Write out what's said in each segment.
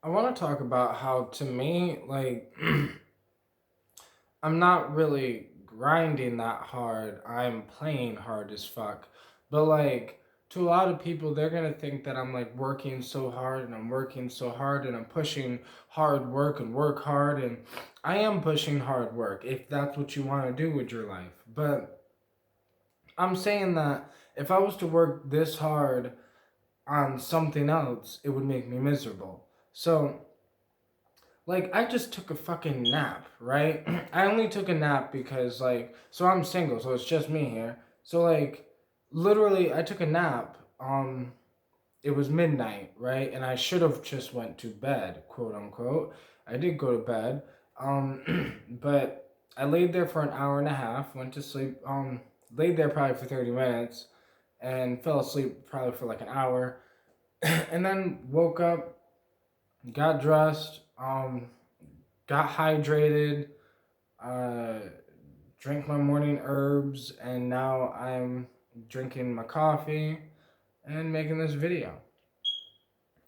I want to talk about how, to me, like, I'm not really grinding that hard. I'm playing hard as fuck. But, like, to a lot of people, they're going to think that I'm, like, working so hard and I'm working so hard and I'm pushing hard work and work hard. And I am pushing hard work if that's what you want to do with your life. But I'm saying that if I was to work this hard on something else, it would make me miserable. So, like, I just took a fucking nap, right? I only took a nap because, like, so I'm single, so it's just me here. So, like, literally, I took a nap. It was midnight, right? And I should have just went to bed, quote unquote. I did go to bed, but I laid there for an hour and a half. Went to sleep. Laid there probably for 30 minutes, and fell asleep probably for like an hour, and then woke up, got dressed, got hydrated, uh, drank my morning herbs, and now I'm drinking my coffee and making this video.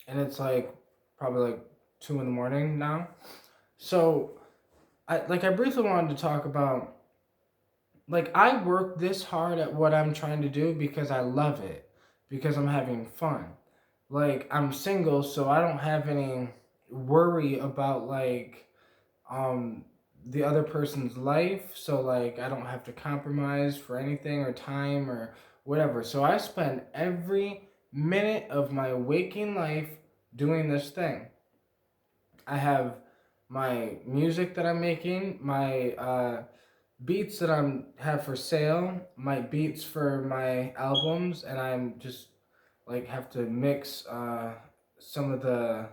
And it's like probably like 2 in the morning now. So I briefly wanted to talk about, like, I work this hard at what I'm trying to do because I love it, because I'm having fun. Like, I'm single, so I don't have any worry about, like, um the other person's life, so, like, I don't have to compromise for anything or time or whatever. So I spend every minute of my waking life doing this thing. I have my music that I'm making, my beats that I'm have for sale, my beats for my albums, and I'm just, like, have to mix some of the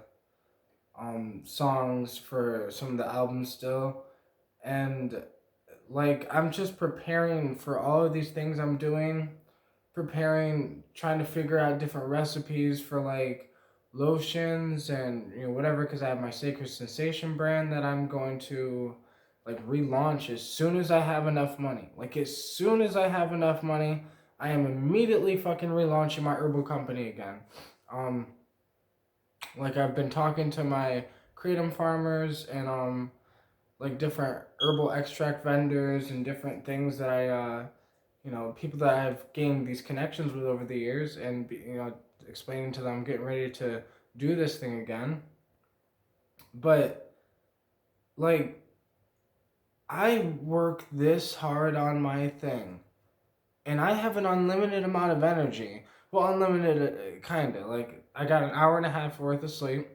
songs for some of the albums still. And, like, I'm just preparing for all of these things I'm doing, preparing, trying to figure out different recipes for, like, lotions and, whatever, because I have my Sacred Sensation brand that I'm going to, like, relaunch as soon as I have enough money. Like, as soon as I have enough money, I am immediately fucking relaunching my herbal company again. Um, like, I've been talking to my kratom farmers and like different herbal extract vendors and different things that people that I've gained these connections with over the years, and explaining to them, getting ready to do this thing again. But, like, I work this hard on my thing, and I have an unlimited amount of energy. Well, unlimited, kind of. Like, I got an hour and a half worth of sleep.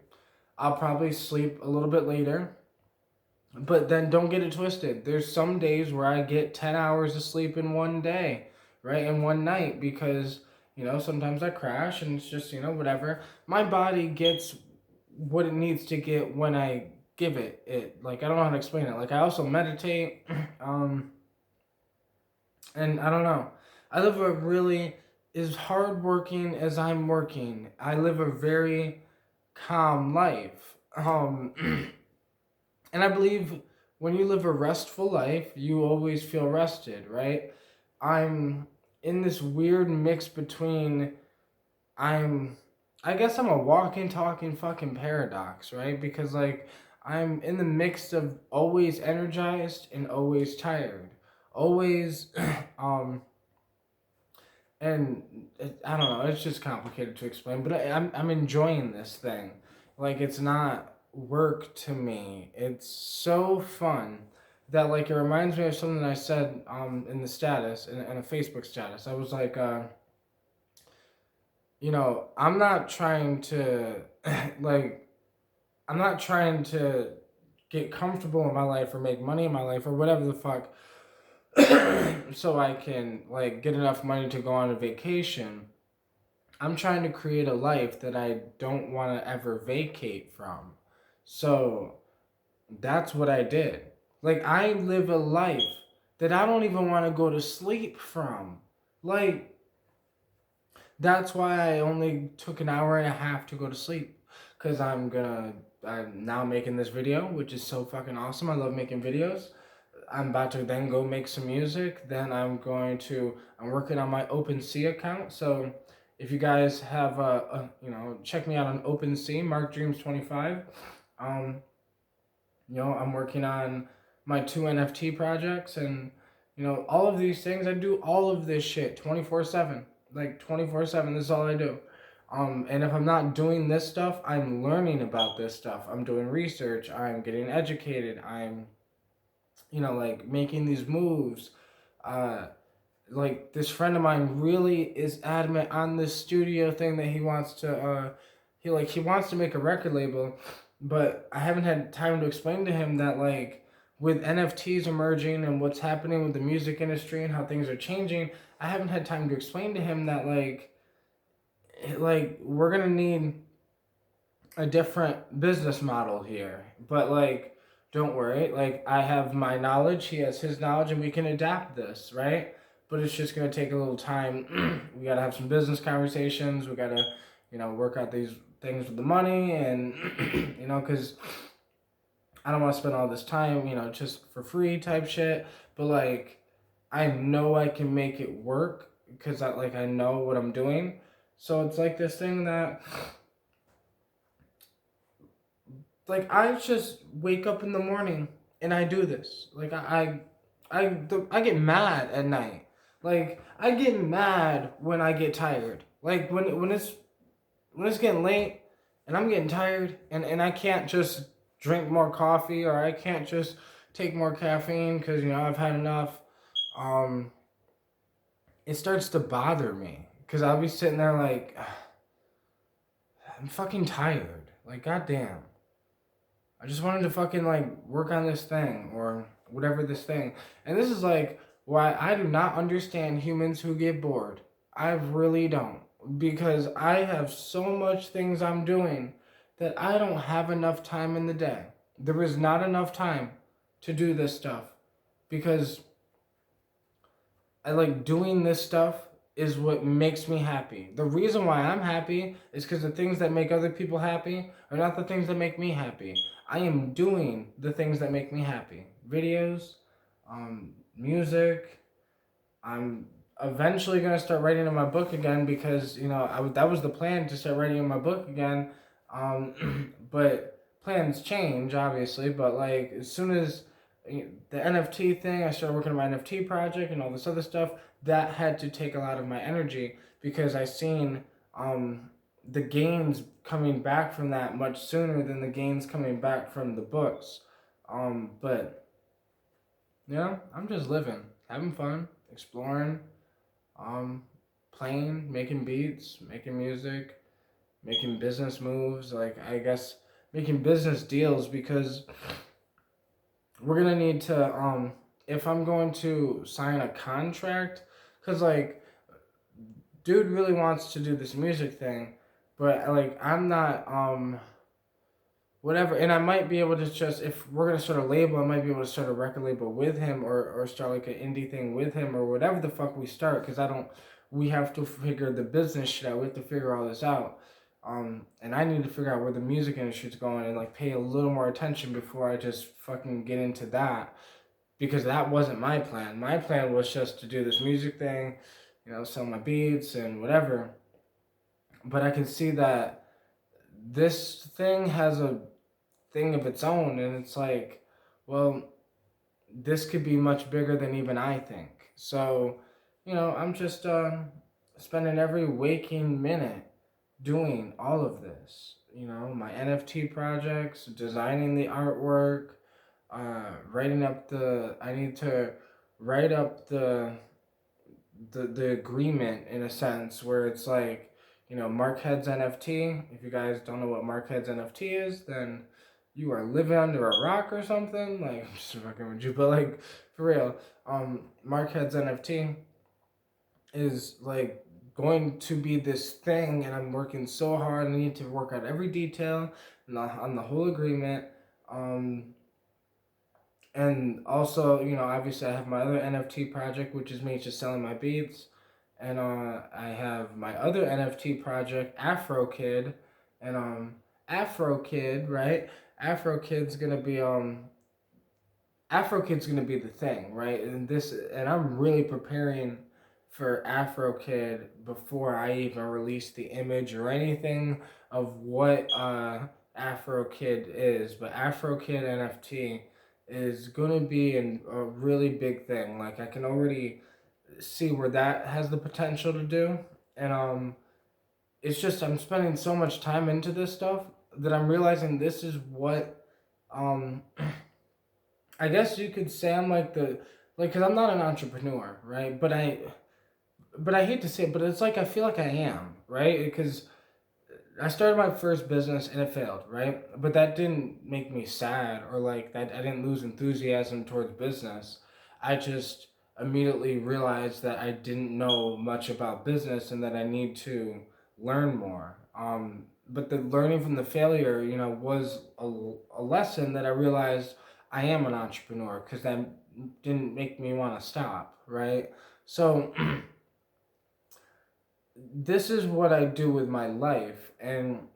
I'll probably sleep a little bit later. But then don't get it twisted. There's some days where I get 10 hours of sleep in one day, right? In one night, because, sometimes I crash and it's just, whatever. My body gets what it needs to get when I give it. Like, I don't know how to explain it. Like, I also meditate. And I don't know. I live a really, as hardworking as I'm working, I live a very calm life. And I believe when you live a restful life, you always feel rested, right? I'm in this weird mix between, I'm, I guess I'm a walking, talking fucking paradox, right? Because, like, I'm in the mix of always energized and always tired. Always, um, and I don't know, it's just complicated to explain, but I'm enjoying this thing. Like, it's not work to me. It's so fun that, like, it reminds me of something I said in the status, in a Facebook status. I was like, I'm not trying to like, I'm not trying to get comfortable in my life or make money in my life or whatever the fuck so I can, like, get enough money to go on a vacation. I'm trying to create a life that I don't want to ever vacate from. So that's what I did. Like, I live a life that I don't even want to go to sleep from. Like, that's why I only took an hour and a half to go to sleep. Because I'm now making this video, which is so fucking awesome. I love making videos. I'm about to then go make some music. Then I'm working on my OpenSea account. So If you guys have, check me out on OpenSea, Mark Dreams 25. Um, I'm working on my two NFT projects, and all of these things. I do all of this shit 24/7, like 24/7. This is all I do. And if I'm not doing this stuff, I'm learning about this stuff. I'm doing research. I'm getting educated. I'm, like making these moves. Uh, like this friend of mine really is adamant on this studio thing that he wants to. He wants to make a record label, but I haven't had time to explain to him that, like, with NFTs emerging and what's happening with the music industry and how things are changing, I haven't had time to explain to him that, like we're gonna need a different business model here. But, like, don't worry. Like, I have my knowledge, he has his knowledge, and we can adapt this, right? But it's just gonna take a little time. We gotta have some business conversations. We gotta, work out these things with the money, and because I don't want to spend all this time, just for free type shit. But, like, I know I can make it work because I know what I'm doing. So it's like this thing that, like, I just wake up in the morning and I do this. Like, I get mad at night. Like, I get mad when I get tired. Like, when it's getting late and I'm getting tired, and I can't just drink more coffee, or I can't just take more caffeine because I've had enough. Um, it starts to bother me because I'll be sitting there like, I'm fucking tired. Like, goddamn. I just wanted to fucking, like, work on this thing or whatever this thing. And this is, like, why I do not understand humans who get bored. I really don't. Because I have so much things I'm doing that I don't have enough time in the day. There is not enough time to do this stuff. Because I like doing this stuff is what makes me happy. The reason why I'm happy is because the things that make other people happy are not the things that make me happy. I am doing the things that make me happy. Videos, music. I'm eventually gonna start writing in my book again because that was the plan, to start writing in my book again. But plans change, obviously. But, like, as soon as the NFT thing, I started working on my NFT project and all this other stuff. That had to take a lot of my energy because I seen the gains coming back from that much sooner than the gains coming back from the books. But I'm just living, having fun, exploring, um, playing, making beats, making music, making business moves. Like, I guess making business deals, because we're gonna need to, if I'm going to sign a contract, because, like, dude really wants to do this music thing, but, like, I'm not, whatever. And I might be able to just, if we're gonna start a label, I might be able to start a record label with him, or start like an indie thing with him, or whatever the fuck we start, because I don't, we have to figure the business shit out. We have to figure all this out. And I need to figure out where the music industry's going, and, like, pay a little more attention before I just fucking get into that, because that wasn't my plan. My plan was just to do this music thing, sell my beats and whatever. But I can see that this thing has a thing of its own, and it's like, well, this could be much bigger than even I think. So, I'm just spending every waking minute doing all of this. My NFT projects, designing the artwork, writing up the. I need to write up the agreement, in a sense, where it's like, Markhead's NFT. If you guys don't know what Markhead's NFT is, then you are living under a rock or something. Like, I'm just fucking with you, but, like, for real, Markhead's NFT is, like, going to be this thing, and I'm working so hard. I need to work out every detail on the whole agreement. And also, obviously, I have my other NFT project, which is me just selling my beats. And I have my other NFT project, Afro Kid. And Afro Kid, right? Afro Kid's gonna be Afro Kid's gonna be the thing, right? And I'm really preparing for Afro Kid before I even released the image or anything of what Afro Kid is. But Afro Kid NFT is gonna be a really big thing. Like I can already see where that has the potential to do, and it's just I'm spending so much time into this stuff that I'm realizing this is what um I guess you could say I'm like the like because I'm not an entrepreneur, right? But I hate to say it, but it's like I feel like I am, right? Because I started my first business and it failed, right? But that didn't make me sad or like that I didn't lose enthusiasm towards business. I just immediately realized that I didn't know much about business and that I need to learn more. But the learning from the failure, was a lesson that I realized I am an entrepreneur because that didn't make me want to stop, right? So this is what I do with my life. And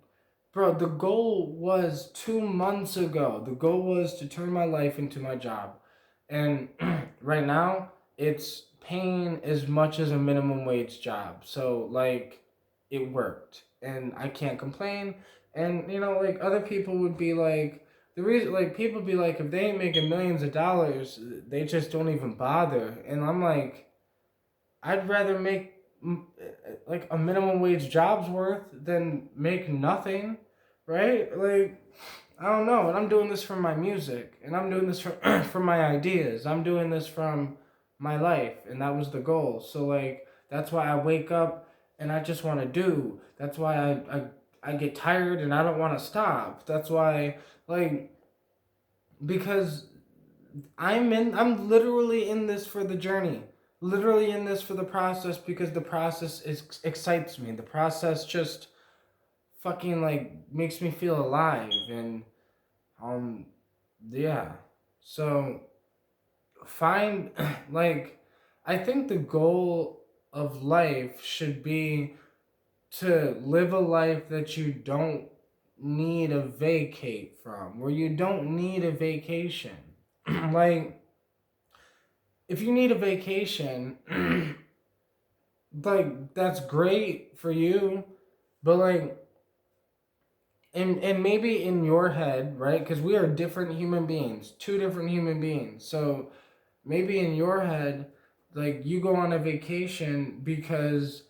bro, the goal was 2 months ago. The goal was to turn my life into my job. And right now, it's paying as much as a minimum wage job. So, like, it worked. And I can't complain. And, like, other people would be like, the reason, like, people be like, if they ain't making millions of dollars, they just don't even bother. And I'm like, I'd rather make like a minimum wage job's worth than make nothing, right? Like I don't know, and I'm doing this from my music, and I'm doing this from from my ideas. I'm doing this from my life, and that was the goal. So like that's why I wake up and I just want to do. That's why I get tired and I don't want to stop. That's why like because I'm literally in this for the journey. Literally in this for the process because the process excites me. The process just fucking like makes me feel alive and um yeah. So find like I think the goal of life should be to live a life that you don't need a vacate from, where you don't need a vacation. Like if you need a vacation, like that's great for you, but like and maybe in your head, right? Because we are different human beings, two different human beings. So maybe in your head, like you go on a vacation because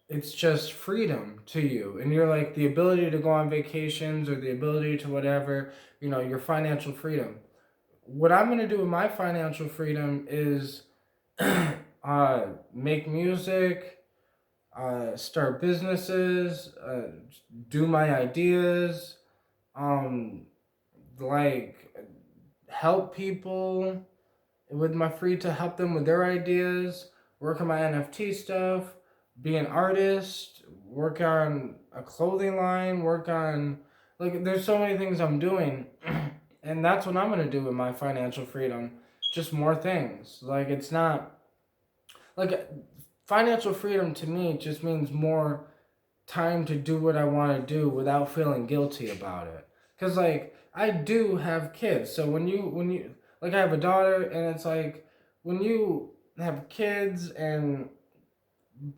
it's just freedom to you, and you're like the ability to go on vacations or the ability to whatever, your financial freedom. What I'm gonna do with my financial freedom is make music, start businesses, do my ideas, um, like help people with my free to help them with their ideas, work on my NFT stuff, be an artist, work on a clothing line, work on like there's so many things I'm doing, and that's what I'm gonna do with my financial freedom. Just more things. Like it's not like financial freedom to me just means more time to do what I want to do without feeling guilty about it. Cause like I do have kids, so when you like I have a daughter, and it's like when you have kids and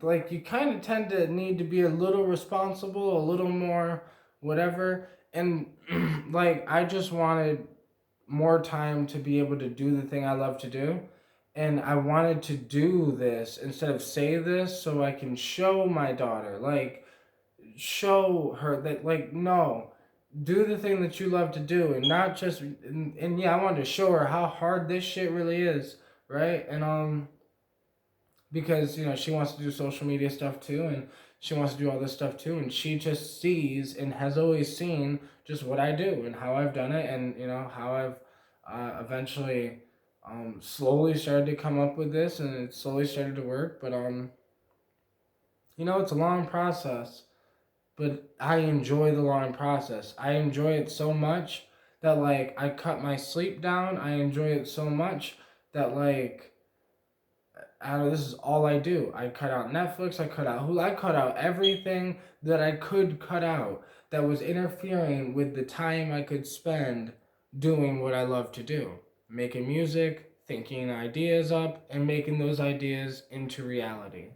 like you kind of tend to need to be a little responsible, a little more whatever, and like I just wanted more time to be able to do the thing I love to do. And I wanted to do this instead of say this so I can show my daughter, like, show her that, like, no, do the thing that you love to do and not just, and yeah, I wanted to show her how hard this shit really is, right? And, because, she wants to do social media stuff too, and she wants to do all this stuff too, and she just sees and has always seen just what I do and how I've done it, and how I've eventually slowly started to come up with this, and it slowly started to work. But it's a long process, but I enjoy the long process. I enjoy it so much that like I cut my sleep down. I enjoy it so much that like this is all I do. I cut out Netflix, I cut out Hulu, I cut out everything that I could cut out that was interfering with the time I could spend doing what I love to do. Making music, thinking ideas up, and making those ideas into reality.